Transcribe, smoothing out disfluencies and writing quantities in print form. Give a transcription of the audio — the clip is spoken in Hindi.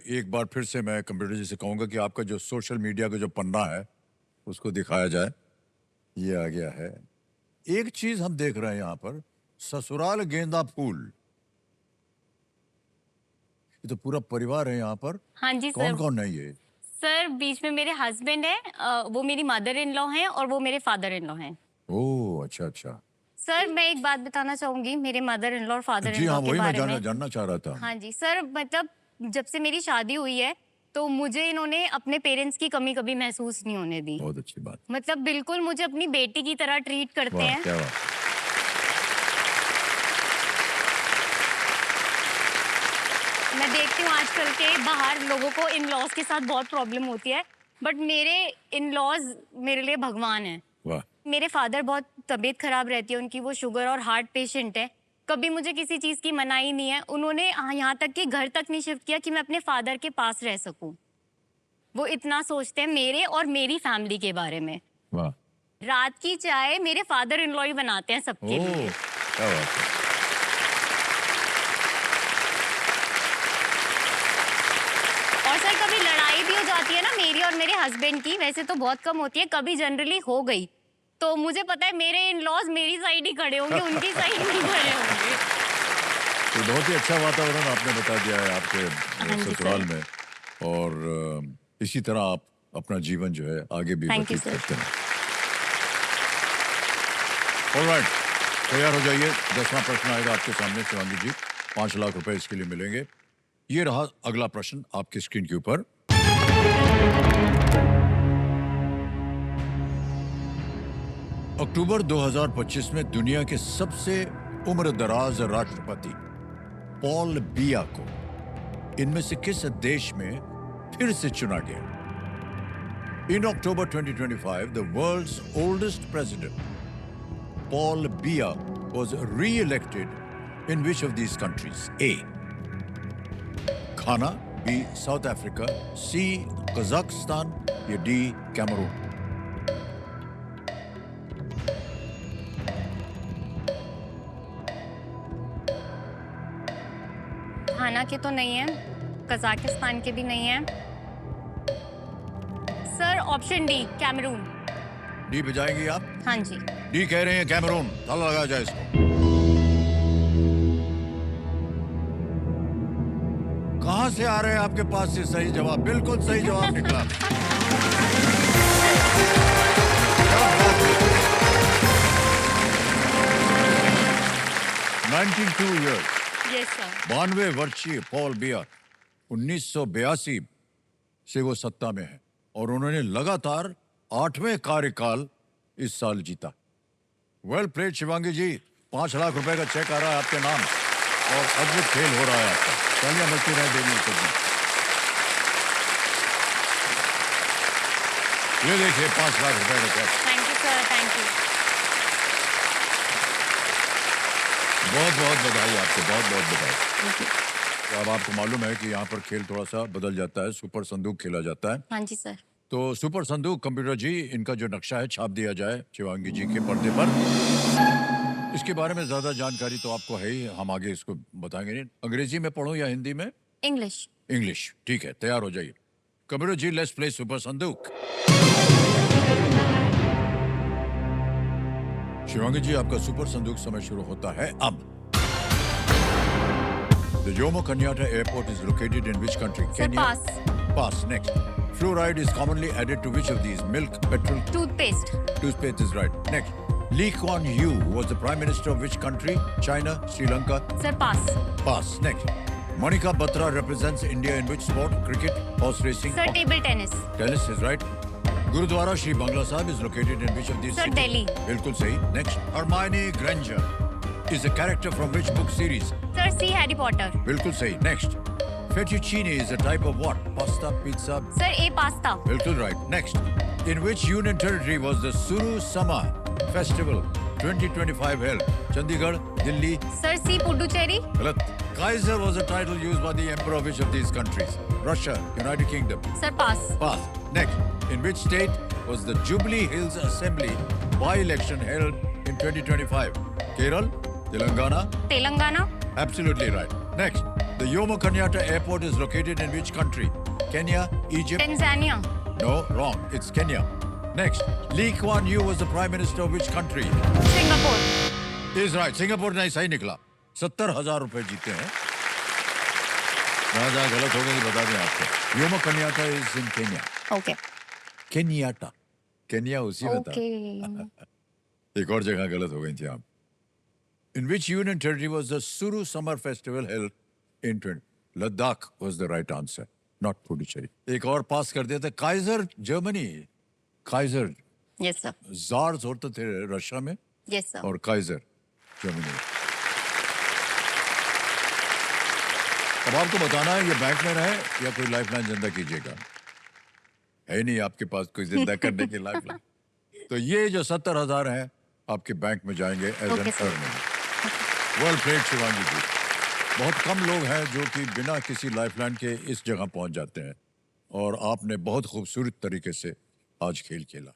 एक बार फिर से मैं कंप्यूटर जी से कहूंगा कि आपका जो सोशल मीडिया का जो पन्ना है उसको दिखाया जाए। ये आ गया है। एक चीज हम देख रहे हैं यहाँ पर, ससुराल गेंदा फूल। ये तो पूरा परिवार है यहाँ पर। हाँ जी कौन सर। कौन है ये? सर बीच में मेरे हस्बैंड है, वो मेरी मदर इन लॉ हैं और वो मेरे फादर इन लॉ हैं। ओह अच्छा अच्छा। सर मैं एक बात बताना चाहूंगी मेरे मदर इन लॉ और फादर जी इन हाँ, लॉ के वही मैं बारे में। जानना चाह रहा था। हाँ जी सर, मतलब जब से मेरी शादी हुई है तो मुझे इन्होंने अपने पेरेंट्स की कमी कभी महसूस नहीं होने दी। बहुत अच्छी बात। मतलब बिल्कुल मुझे अपनी बेटी की तरह ट्रीट करते वाह हैं। क्या बात। मैं देखती हूँ आजकल के बाहर लोगों को इन लॉज के साथ बहुत प्रॉब्लम होती है, बट मेरे इन लॉज मेरे लिए भगवान है। वाह। मेरे फादर बहुत तबीयत खराब रहती है उनकी, वो शुगर और हार्ट पेशेंट है। कभी मुझे किसी चीज की मनाही नहीं है। उन्होंने यहाँ तक कि घर तक नहीं शिफ्ट किया कि मैं अपने फादर के पास रह सकूं। वो इतना सोचते हैं मेरे और मेरी फैमिली के बारे में। वाह। रात की चाय मेरे फादर इन लॉ ही बनाते हैं सबके लिए। ओह क्या बात है। और सर कभी लड़ाई भी हो जाती है ना मेरी और मेरे हस्बैंड की, वैसे तो बहुत कम होती है, कभी जनरली हो गई तो मुझे पता है मेरे इन लॉज मेरी साइड ही खड़े होंगे, उनकी साइड नहीं खड़े होंगे। तो बहुत ही अच्छा वातावरण आपने बता दिया है आपके हाँ जी ससुराल सर। में। और इसी तरह आप अपना जीवन जो है आगे भी Thank you, व्यतीत sir. करते हैं। ऑलराइट, तैयार हो जाइए। 10वां प्रश्न आएगा आपके सामने शिवांगी जी। 5 लाख रुपए इसके लिए मिलेंगे। ये रहा अगला प्रश्न आपकी स्क्रीन के ऊपर। अक्टूबर 2025 में दुनिया के सबसे उम्रदराज राष्ट्रपति पॉल बिया को इनमें से किस देश में फिर से चुना गया? In October 2025, the world's oldest president, Paul Biya, was re-elected in which of these countries? A. Ghana, B. South Africa, C. Kazakhstan, या D. Cameroon? घाना के तो नहीं है, कजाकिस्तान के भी नहीं है। Sir option D, Cameroon. D पे जाएंगी आप? हाँ जी। डी कह रहे हैं कैमरून। ताला लगा जाए इसको। कहां से आ रहे हैं आपके पास से सही जवाब? बिल्कुल सही जवाब निकला। 92 years। Yes sir. 92 वर्षीय पॉल बिया 1982 से वो सत्ता में है और उन्होंने लगातार 8वें कार्यकाल इस साल जीता। वेल प्लेड शिवांगी जी। 5 लाख रुपए का चेक आ रहा है आपके नाम और अद्भुत खेल हो रहा है आपका। तालियां बजती रहे देनी चाहिए। ये देखिए 5 लाख रुपए का cheque. Thank you sir, thank you. बहुत बहुत बधाई आपको, बहुत बहुत बधाई। तो अब आपको मालूम है कि यहाँ पर खेल थोड़ा सा बदल जाता है, सुपर संदूक खेला जाता है। हाँ जी सर। तो सुपर संदूक कंप्यूटर जी, इनका जो नक्शा है छाप दिया जाए शिवांगी जी के पर्दे पर। इसके बारे में ज्यादा जानकारी तो आपको है ही, हम आगे इसको बताएंगे नहीं। अंग्रेजी में पढ़ूं या हिंदी में? इंग्लिश। इंग्लिश, ठीक है। तैयार हो जाइए computer ji, let's play super Sandook. Shivangi जी, आपका सुपर संदूक समय शुरू होता है अब। The Jomo Kenyatta Airport is located in which country? Sir Kenya? Pass. Pass. Next. Fluoride is commonly added to which of these? Milk, petrol? Toothpaste. Toothpaste is right. Next. Lee Kuan Yew was the prime minister of which country? China, Sri Lanka? Sir pass. Pass. Next. Monica Batra represents India in which sport? Cricket, horse racing? Sir table tennis. Tennis is right. Gurudwara Shri Bangla Sahib is located in which of these? Sir, cities? Delhi. बिल्कुल सही. Next. Hermione Granger is a character from which book series? Sir C Harry Potter. बिल्कुल सही. Next. Fettuccine is a type of what? Pasta, pizza? Sir A pasta. बिल्कुल right. Next. In which union territory was the Suru Sama Festival 2025 held? Chandigarh, Delhi? Sir सी पुडुचेरी। गलत. Kaiser was a title used by the emperor of which of these countries? Russia, United Kingdom? Sir pass. Pass. Next. In which state was the Jubilee Hills Assembly by-election held in 2025? Kerala? Telangana? Telangana. Absolutely right. Next. The Jomo Kenyatta Airport is located in which country? Kenya, Egypt? टेंजानिया, No, wrong. It's Kenya. Next, Lee Kuan Yew was the prime minister of which country? Singapore, Is right. Singapore नहीं, सही निकला। 70,000 रुपए जीते हैं। जहाँ गलत हो गया तो बता दें आपको। Jomo Kenyatta is in Kenya. Okay Kenyatta, Kenya उसी में था। ओके एक और जगह गलत हो गई थी आप। In which union territory was the Suru Summer Festival held in 20? Ladakh was the right answer, not Puducherry. एक और पास कर दिया था, Kaizer Germany, Kaizer yes sir, jars होते थे रशिया में यस सर। और काइजर जर्मनी में। अब आपको बताना है ये बैंक में रहे या कोई लाइफलाइन जिंदा कीजिएगा। है नहीं आपके पास कोई जिंदा करने की लाइफलाइन, तो ये जो 70,000 है आपके बैंक में जाएंगे as an Okay, sir. Earning. Well played Shivangi ji. बहुत कम लोग हैं जो कि बिना किसी लाइफलाइन के इस जगह पहुंच जाते हैं और आपने बहुत खूबसूरत तरीके से आज खेल खेला।